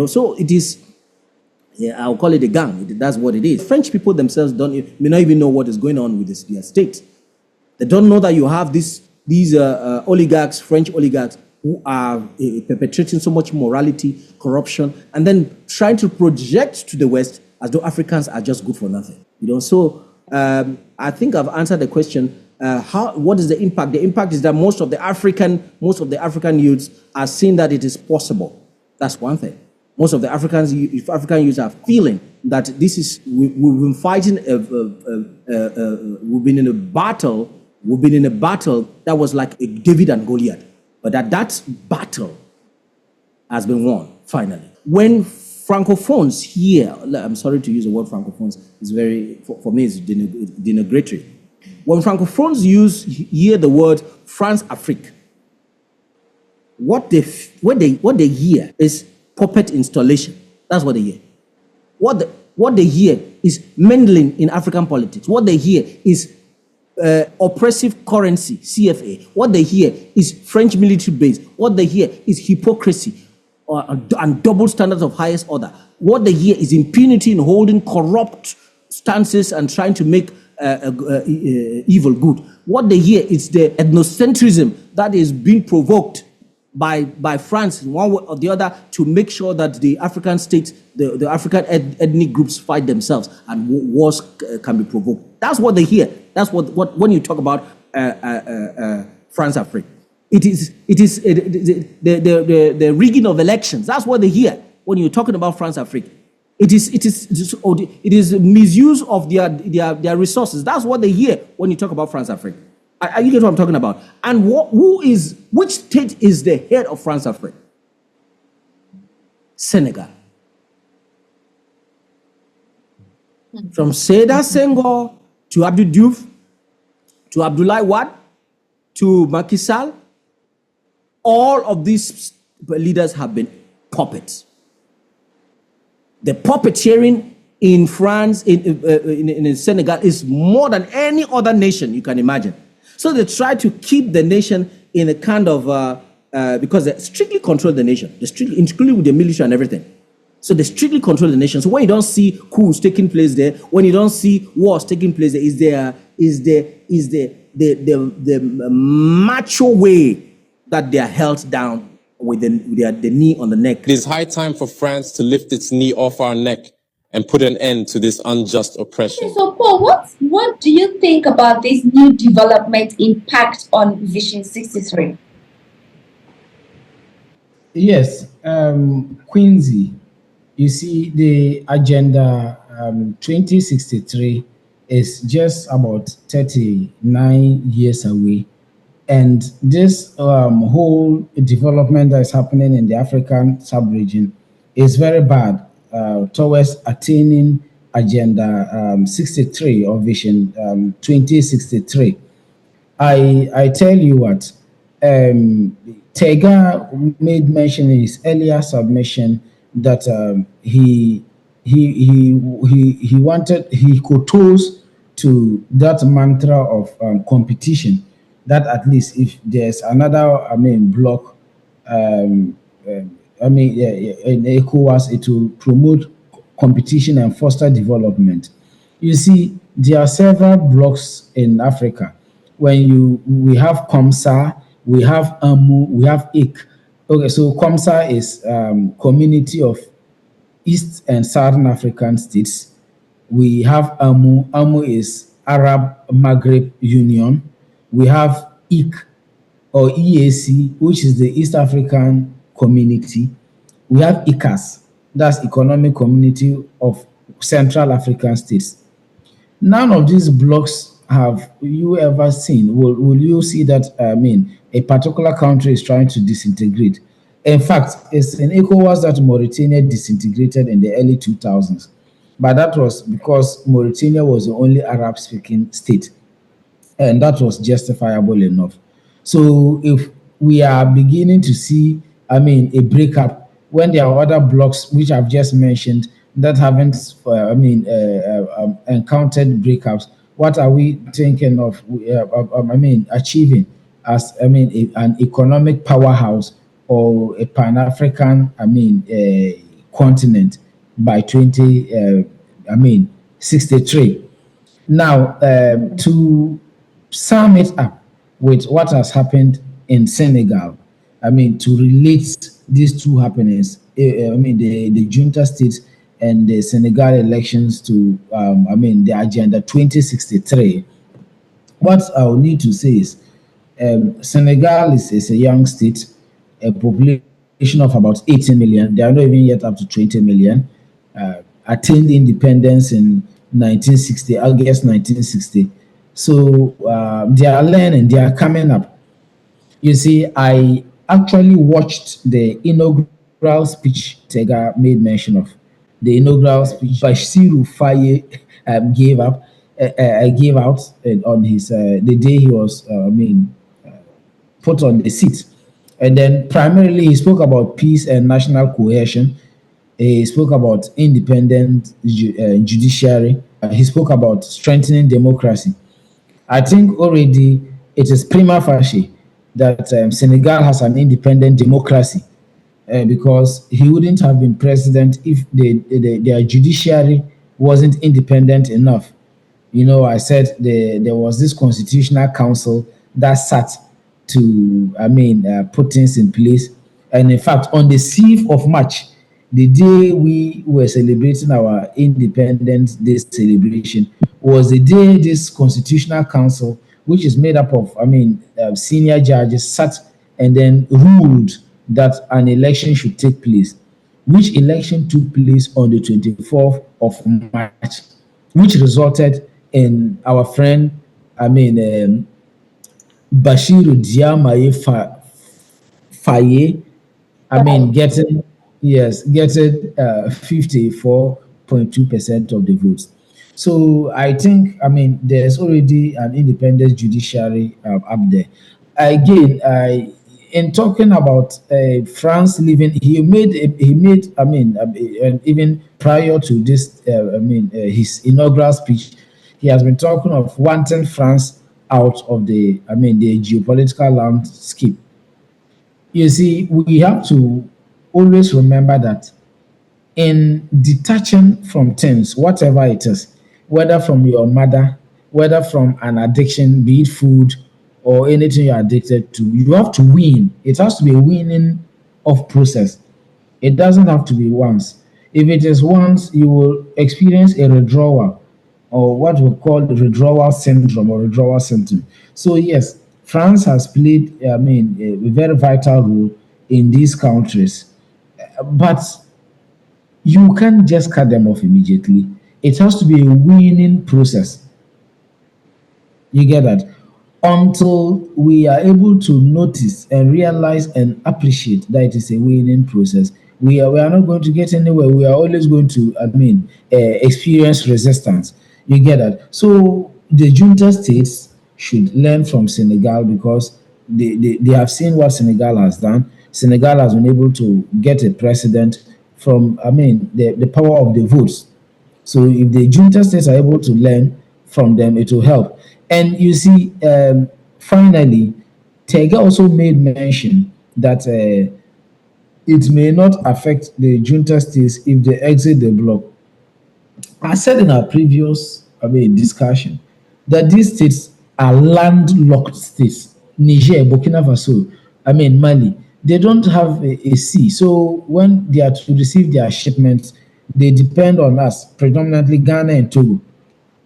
So it is. Yeah, I'll call it a gang. That's what it is. French people themselves may not even know what is going on with their state. They don't know that you have these oligarchs, French oligarchs, who are perpetrating so much morality, corruption, and then trying to project to the West as though Africans are just good for nothing. So I think I've answered the question. What is the impact? The impact is that most of the African youths are seeing that it is possible. That's one thing. Most of the African youths are feeling that we've been fighting, we've been in a battle that was like a David and Goliath, but that battle has been won finally. When Francophones hear, I'm sorry to use the word Francophones, it's very, for me it's denigratory. When Francophones hear the word France-Afrique, what they hear is puppet installation. That's what they hear. What they hear is meddling in African politics. What they hear is oppressive currency, CFA. What they hear is French military base. What they hear is hypocrisy and double standards of highest order. What they hear is impunity in holding corrupt stances and trying to make evil good. What they hear is the ethnocentrism that is being provoked by France, one way or the other, to make sure that the African states, the African ethnic groups fight themselves and wars can be provoked. That's what they hear. That's what when you talk about France-Afrique. It is the rigging of elections. That's what they hear when you're talking about France-Afrique. It is misuse of their resources. That's what they hear when you talk about France-Afrique. You get what I'm talking about? And which state is the head of France-Afrique? Senegal. From Seda Senghor to Abdou Diouf to Abdoulaye Wade to Macky Sall, all of these leaders have been puppets. The puppeteering in France, in Senegal, is more than any other nation you can imagine. So they try to keep the nation in a kind of, because they strictly control the nation, they strictly, including with the military and everything. So they strictly control the nation. So when you don't see coups taking place there, when you don't see wars taking place there, is the macho way that they are held down with the knee on the neck. It is high time for France to lift its knee off our neck and put an end to this unjust oppression. So, Paul, what do you think about this new development impact on Vision 63? Yes, Quincy, you see, the Agenda 2063 is just about 39 years away. And this whole development that is happening in the African sub-region is very bad towards attaining Agenda 63 or Vision 2063. I tell you what, Tega made mention in his earlier submission that he wanted, he could toast to that mantra of competition, that at least if there's another block in ECOWAS, it will promote competition and foster development. You see, there are several blocks in Africa. We have COMSA, we have AMU, we have IC. Okay, so COMSA is Community of East and Southern African States. We have AMU. AMU is Arab Maghreb Union. We have IC or EAC, which is the East African Community. We have ICAS, that's Economic Community of Central African States. None of these blocks have you ever seen. Will you see that, a particular country is trying to disintegrate? In fact, it's in ECOWAS that Mauritania disintegrated in the early 2000s. But that was because Mauritania was the only Arab-speaking state, and that was justifiable enough. So if we are beginning to see, a breakup, when there are other blocks which I've just mentioned that haven't, encountered breakups, what are we thinking of, achieving as, an economic powerhouse or a Pan-African, continent by 63? Now, to sum it up with what has happened in Senegal, to relate these two happenings, the junta states and the Senegal elections to, the Agenda 2063, what I'll need to say is, Senegal is a young state, a population of about 18 million. They are not even yet up to 20 million. Attained independence in 1960, August 1960. So they are learning, they are coming up. You see, I actually watched the inaugural speech Tega made mention of. The inaugural speech Bashiru Faye gave out on his the day he was put on the seat. And then primarily he spoke about peace and national cohesion. He spoke about independent judiciary. He spoke about strengthening democracy. I think already it is prima facie that Senegal has an independent democracy, because he wouldn't have been president if their judiciary wasn't independent enough. I said there was this constitutional council that sat to, put things in place. And in fact, on the 6th of March, the day we were celebrating our Independence Day celebration, was the day this constitutional council, which is made up of, senior judges, sat and then ruled that an election should take place, which election took place on the 24th of March, which resulted in our friend, Bashiru Diamaye Faye, getting yes, getting 54.2% of the votes. So I think, I mean, there's already an independent judiciary up there. Again, in talking about France leaving, I mean, and even prior to this, his inaugural speech, he has been talking of wanting France out of the geopolitical landscape. You see, we have to always remember that in detaching from things, whatever it is, whether from your mother, whether from an addiction, be it food or anything you're addicted to, you have to win. It has to be a winning of process. It doesn't have to be once. If it is once, you will experience a withdrawal or what we call withdrawal syndrome or withdrawal symptom. So yes, France has played, a very vital role in these countries, but you can't just cut them off immediately. It has to be a winning process. You get that? Until we are able to notice and realize and appreciate that it is a winning process, we are not going to get anywhere. We are always going to, experience resistance. You get that? So the junta states should learn from Senegal because they have seen what Senegal has done. Senegal has been able to get a president from, the power of the votes. So if the junta states are able to learn from them, it will help. And you see, finally, Tega also made mention that it may not affect the junta states if they exit the bloc. I said in our previous discussion that these states are landlocked states. Niger, Burkina Faso, Mali, they don't have a sea. So when they are to receive their shipments, they depend on us, predominantly Ghana and Togo.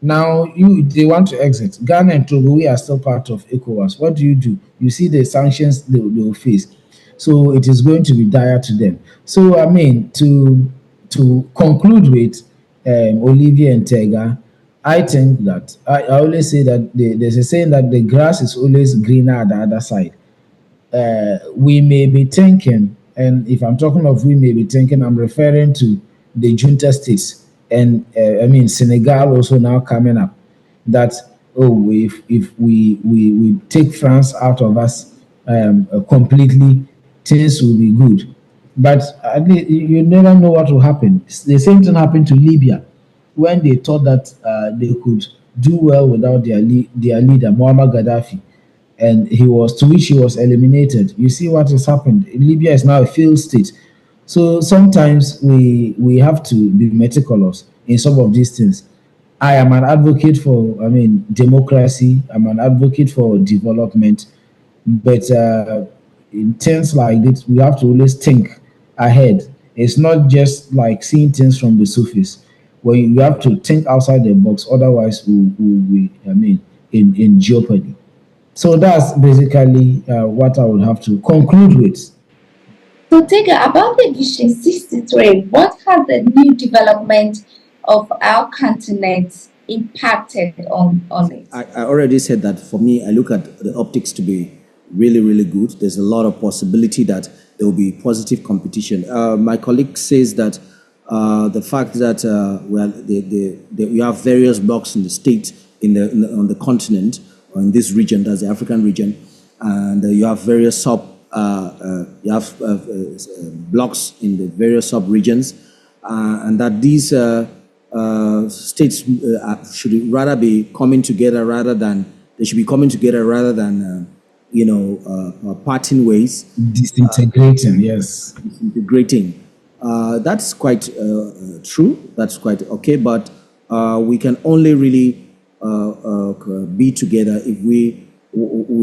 Now they want to exit. Ghana and Togo, we are still part of ECOWAS. What do? You see the sanctions they will face. So it is going to be dire to them. So to conclude with Olivier and Tega, I think that I always say that there's a saying that the grass is always greener at the other side. We may be thinking, and if I'm talking of we may be thinking, I'm referring to the junta states and Senegal also now coming up. That if we take France out of us completely, things will be good. But you never know what will happen. The same thing happened to Libya when they thought that they could do well without their leader Muammar Gaddafi, and to which he was eliminated. You see what has happened. Libya is now a failed state. So sometimes we have to be meticulous in some of these things. I am an advocate for democracy. I'm an advocate for development, but in things like this, we have to always think ahead. It's not just like seeing things from the surface. Well, you have to think outside the box. Otherwise, in jeopardy. So that's basically what I would have to conclude with. So, Tega, about the Vision 63, what has the new development of our continent impacted on it? I already said that for me, I look at the optics to be really, really good. There's a lot of possibility that there will be positive competition. My colleague says that the fact that we have various blocks in the state, on the continent, or in this region, that's the African region, and you have various blocks in the various sub-regions, and that these states should rather be coming together rather than parting ways. Disintegrating, yes. Disintegrating. That's quite true. That's quite okay, but we can only really be together if we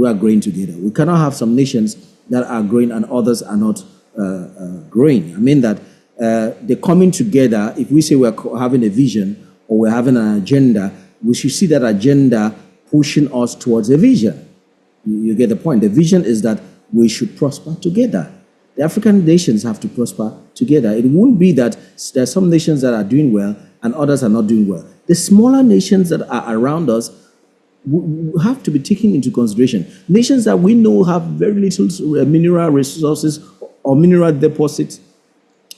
are growing together. We cannot have some nations that are growing and others are not growing. I mean that the coming together, if we say we're having a vision or we're having an agenda, we should see that agenda pushing us towards a vision. You get the point. The vision is that we should prosper together. The African nations have to prosper together. It won't be that there are some nations that are doing well and others are not doing well. The smaller nations that are around us have to be taken into consideration. Nations that we know have very little mineral resources or mineral deposits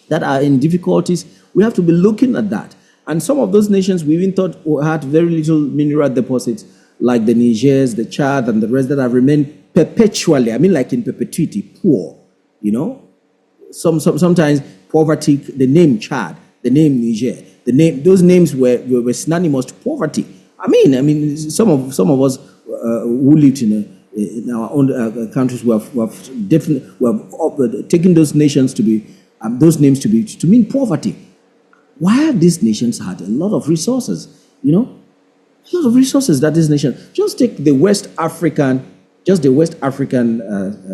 that are in difficulties, we have to be looking at that. And some of those nations we even thought had very little mineral deposits, like the Nigers, the Chad, and the rest that have remained perpetually, I mean like in perpetuity, poor, you know. Sometimes poverty, the name Chad, the name Niger, those names were synonymous to poverty. I mean, some of us who lived in our own countries who have definitely taken those nations to be those names to mean poverty. While these nations had a lot of resources, you know, a lot of resources that these nations. Just take the West African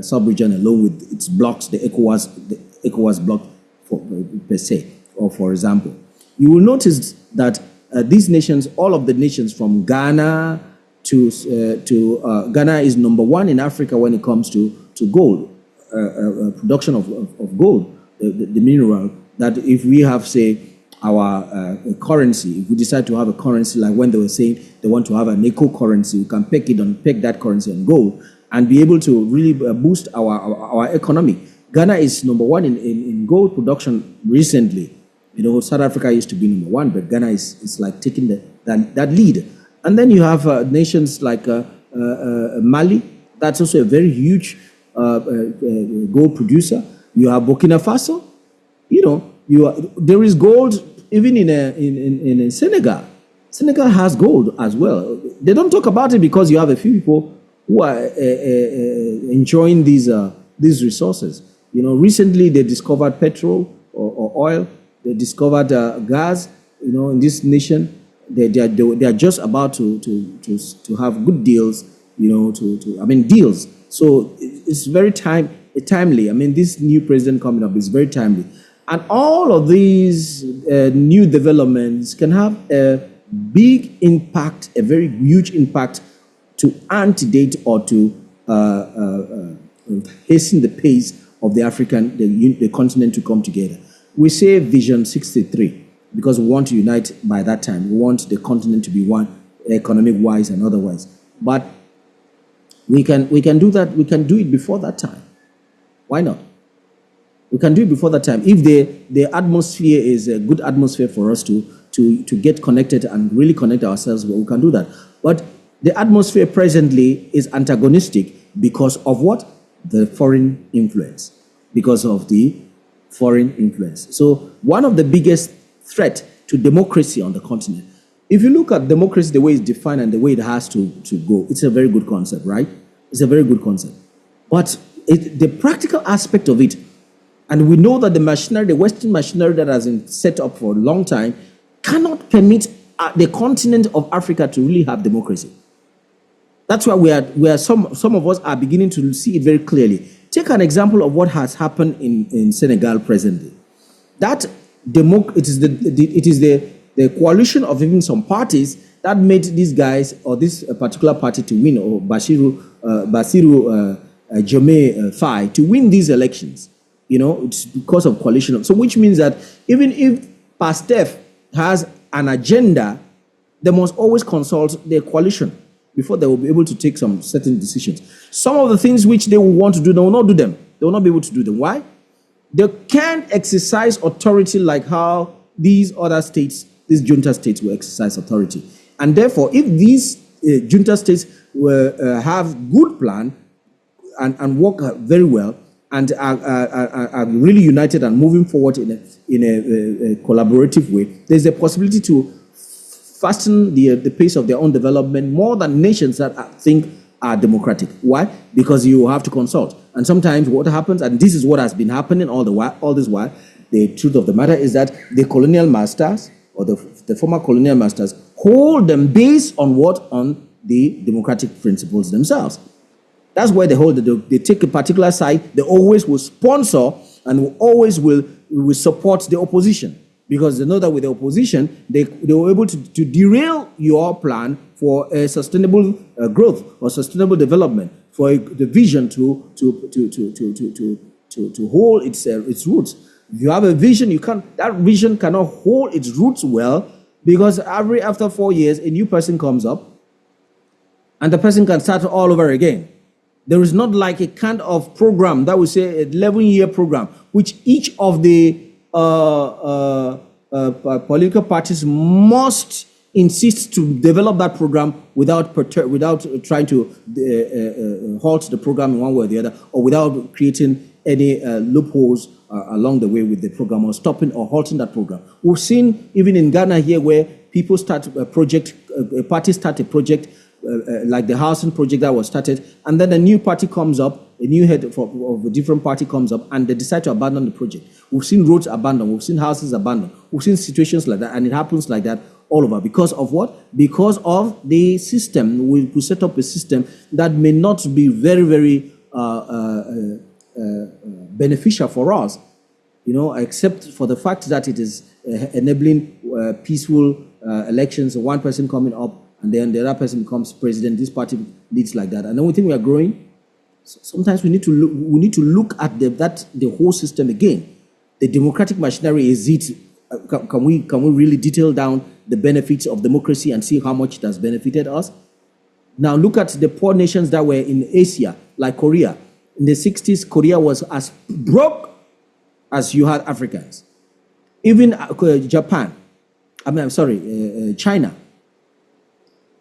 sub-region alone with its blocks, the Ecowas bloc per se, or for example, you will notice that these nations, all of the nations from Ghana to Ghana is number one in Africa when it comes to gold, production of gold, the mineral. That if we have, say, our currency, if we decide to have a currency like when they were saying they want to have an eco currency, we can peg that currency on gold and be able to really boost our economy. Ghana is number one in gold production recently. You know, South Africa used to be number one, but Ghana is like taking that lead. And then you have nations like Mali. That's also a very huge gold producer. You have Burkina Faso. You know, there is gold even in Senegal. Senegal has gold as well. They don't talk about it because you have a few people who are enjoying these resources. You know, recently they discovered petrol or oil. They discovered gas. You know, in this nation, they are just about to have good deals. You know, deals. So it's very timely. I mean, this new president coming up is very timely. And all of these new developments can have a big impact, a very huge impact to antedate or to hasten the pace of the continent to come together. We say Vision 63 because we want to unite by that time. We want the continent to be one, economic-wise and otherwise. But we can do that. We can do it before that time. Why not? We can do it before that time. If the atmosphere is a good atmosphere for us to get connected and really connect ourselves, well, we can do that. But the atmosphere presently is antagonistic because of what? The foreign influence. Because of the foreign influence. So one of the biggest threat to democracy on the continent, if you look at democracy, the way it's defined and the way it has to go, it's a very good concept, right? It's a very good concept. But the practical aspect of it, and we know that the Western machinery that has been set up for a long time cannot permit the continent of Africa to really have democracy. That's why we are some of us are beginning to see it very clearly. Take an example of what has happened in Senegal presently. It is the coalition of even some parties that made these guys or this particular party to win, or Basiru Diomaye Faye to win these elections. You know, it's because of coalition. So which means that even if PASTEF has an agenda, they must always consult their coalition before they will be able to take some certain decisions. Some of the things which they will want to do, they will not do them. They will not be able to do them. Why? They can't exercise authority like how these other states, these junta states will exercise authority. And therefore, if these junta states will have good plan and work very well, and are really united and moving forward in a collaborative way, there's a possibility to fasten the pace of their own development more than nations that think are democratic. Why? Because you have to consult. And sometimes what happens, and this is what has been happening all this while, the truth of the matter is that the colonial masters, or the former colonial masters, hold them based on what? On the democratic principles themselves. That's why they take a particular side. They always will sponsor and always will support the opposition, because they know that with the opposition, they were able to derail your plan for a sustainable growth or sustainable development, for the vision to hold its roots. If you have a vision, that vision cannot hold its roots well, because after 4 years, a new person comes up, and the person can start all over again. There is not like a kind of program that we say an 11-year program, which each of the political parties must insist to develop that program without trying to halt the program in one way or the other, or without creating any loopholes along the way with the program, or stopping or halting that program. We've seen even in Ghana here where people start a project, parties start a project like the housing project that was started, and then a new party comes up, a new head of a different party comes up, and they decide to abandon the project. We've seen roads abandoned, we've seen houses abandoned, we've seen situations like that, and it happens like that all over. Because of what? Because of the system. We set up a system that may not be very, very beneficial for us, except for the fact that it is enabling peaceful elections, one person coming up, and then the other person becomes president. This party leads like that, and then we think we are growing. Sometimes we need to look at the whole system again. The democratic machinery, is it? Can we really detail down the benefits of democracy and see how much it has benefited us? Now look at the poor nations that were in Asia, like Korea. In the 60s, Korea was as broke as you had Africans. Even Japan, China.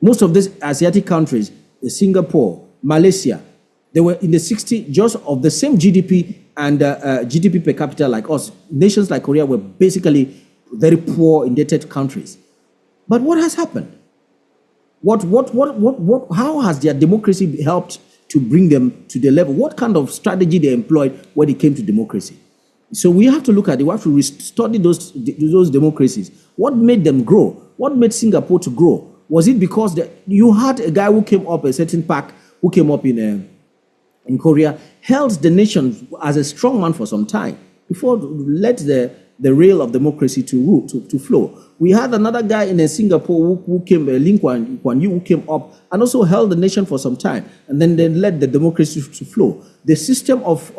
Most of these Asiatic countries, Singapore, Malaysia, they were in the 60s just of the same GDP and GDP per capita like us. Nations like Korea were basically very poor, indebted countries. But what has happened? How has their democracy helped to bring them to the level? What kind of strategy they employed when it came to democracy? So we have to look at it. We have to study those democracies. What made them grow? What made Singapore to grow? Was it because you had a guy who came up, a certain pack who came up in Korea, held the nation as a strong man for some time before let the rail of democracy to flow? We had another guy in Singapore who came, Lee Kuan Yew, who came up and also held the nation for some time, and then they led the democracy to flow. The system of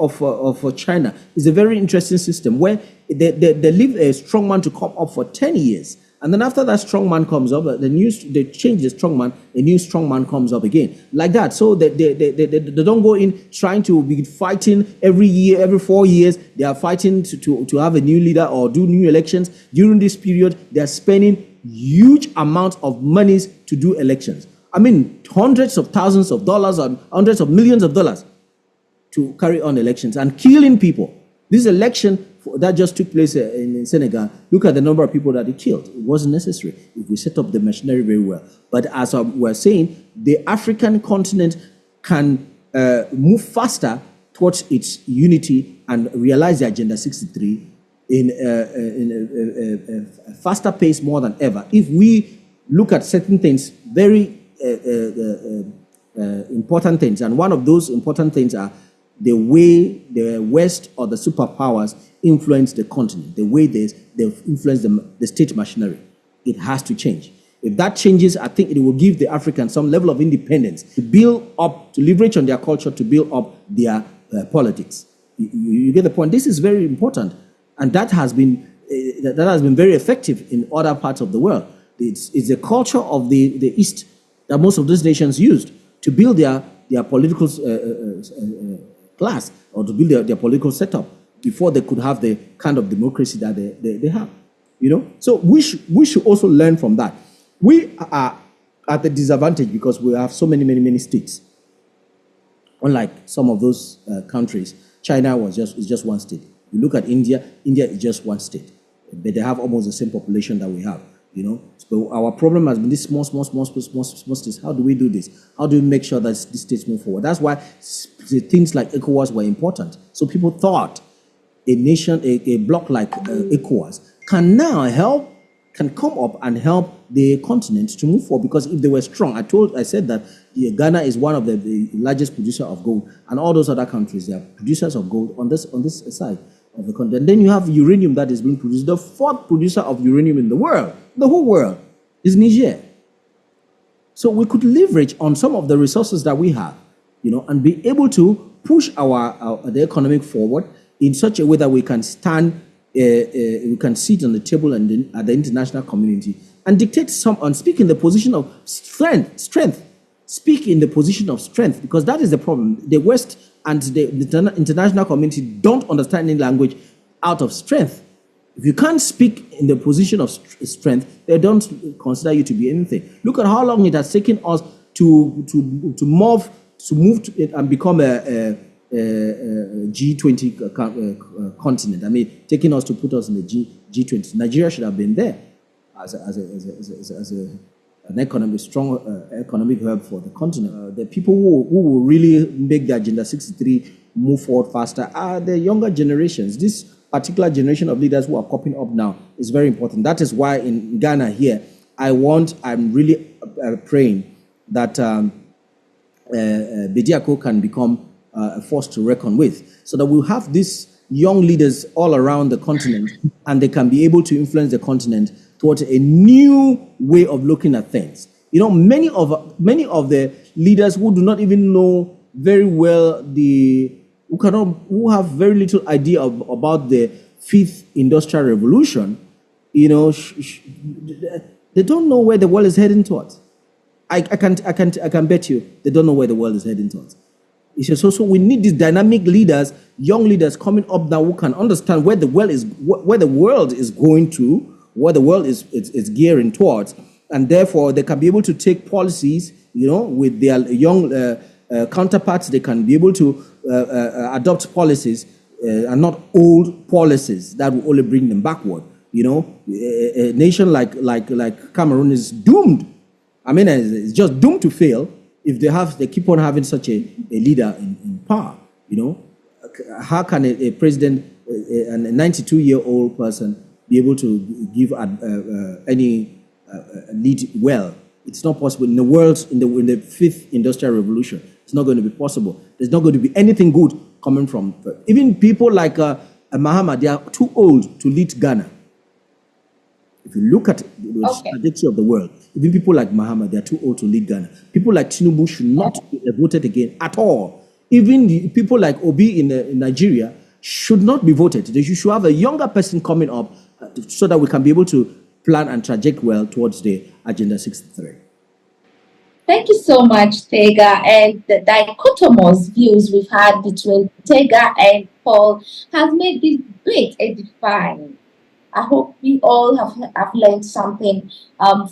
China is a very interesting system where they leave a strong man to come up for 10 years. And then after that strong man comes up, they change the strong man, a new strong man comes up again. Like that. So they don't go in trying to be fighting every year, every 4 years. They are fighting to have a new leader or do new elections. During this period, they are spending huge amounts of monies to do elections. I mean, hundreds of thousands of dollars and hundreds of millions of dollars to carry on elections and killing people. This election that just took place in Senegal, look at the number of people that it killed. It wasn't necessary if we set up the machinery very well. But as we're saying, the African continent can move faster towards its unity and realize the Agenda 63 in a faster pace more than ever. If we look at certain things, very important things, and one of those important things are the way the West or the superpowers influence the continent, the way they influence the state machinery. It has to change. If that changes, I think it will give the Africans some level of independence to build up, to leverage on their culture, to build up their politics. You get the point? This is very important, and that has been very effective in other parts of the world. It's the culture of the East that most of these nations used to build their political class, or to build their political setup before they could have the kind of democracy that they have. So we should also learn from that. We are at a disadvantage because we have so many states. Unlike some of those countries, China is just one state. You look at India is just one state, but they have almost the same population that we have. So our problem has been this small states. How do we do this? How do we make sure that these states move forward? That's why things like Ecowas were important. So people thought a nation, a bloc like Ecowas can come up and help the continent to move forward, because if they were strong, I said that Ghana is one of the largest producer of gold, and all those other countries, they are producers of gold on this side of the continent. And then you have uranium that is being produced. The fourth producer of uranium in the world, the whole world, is Niger. So we could leverage on some of the resources that we have, and be able to push the economic forward in such a way that we can we can sit on the table and at the international community and dictate and speak in the position of strength. Speak in the position of strength, because that is the problem. The West and the international community don't understand any language out of strength. If you can't speak in the position of strength, they don't consider you to be anything. Look at how long it has taken us to move to it and become a G20 continent. I mean, taking us to put us in the G20. Nigeria should have been there as an economic strong economic hub for the continent. The people who will really make the Agenda 63 move forward faster are the younger generations. This particular generation of leaders who are popping up now is very important. That is why in Ghana here, I'm really praying that Bediako can become a force to reckon with, so that we'll have these young leaders all around the continent, and they can be able to influence the continent towards a new way of looking at things. You know, many of the leaders who do not even know very well who have very little idea about the fifth industrial revolution, you know, they don't know where the world is heading towards. I can bet you they don't know where the world is heading towards. So we need these dynamic leaders, young leaders coming up now who can understand where the world is going to, where the world is gearing towards, and therefore they can be able to take policies, you know, with their young counterparts. They can be able to adopt policies and not old policies that will only bring them backward. You know, a nation like Cameroon is doomed. I mean, it's just doomed to fail if they keep on having such a leader in power. You know, how can a president, a 92-year-old person, be able to give any lead well? It's not possible in the world, in the fifth industrial revolution. It's not going to be possible. There's not going to be anything good coming from even people like Mahama. They are too old to lead Ghana. If you look at the trajectory of the world, even people like Mahama, they are too old to lead Ghana. People like Tinubu should not be voted again at all. Even the people like Obi in Nigeria should not be voted. They should have a younger person coming up so that we can be able to plan and traject well towards the Agenda 63. Thank you so much, Tega. And the dichotomous views we've had between Tega and Paul has made this debate edifying. I hope we all have learned something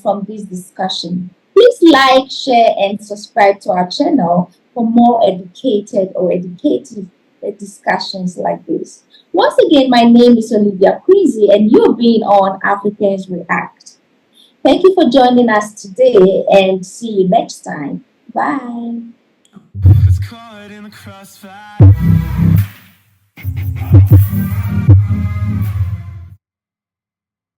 from this discussion. Please like, share, and subscribe to our channel for more educative discussions like this. Once again, my name is Olivia Creasy, and you're being on Africans React. Thank you for joining us today, and see you next time. Bye. It's caught in the crossfire.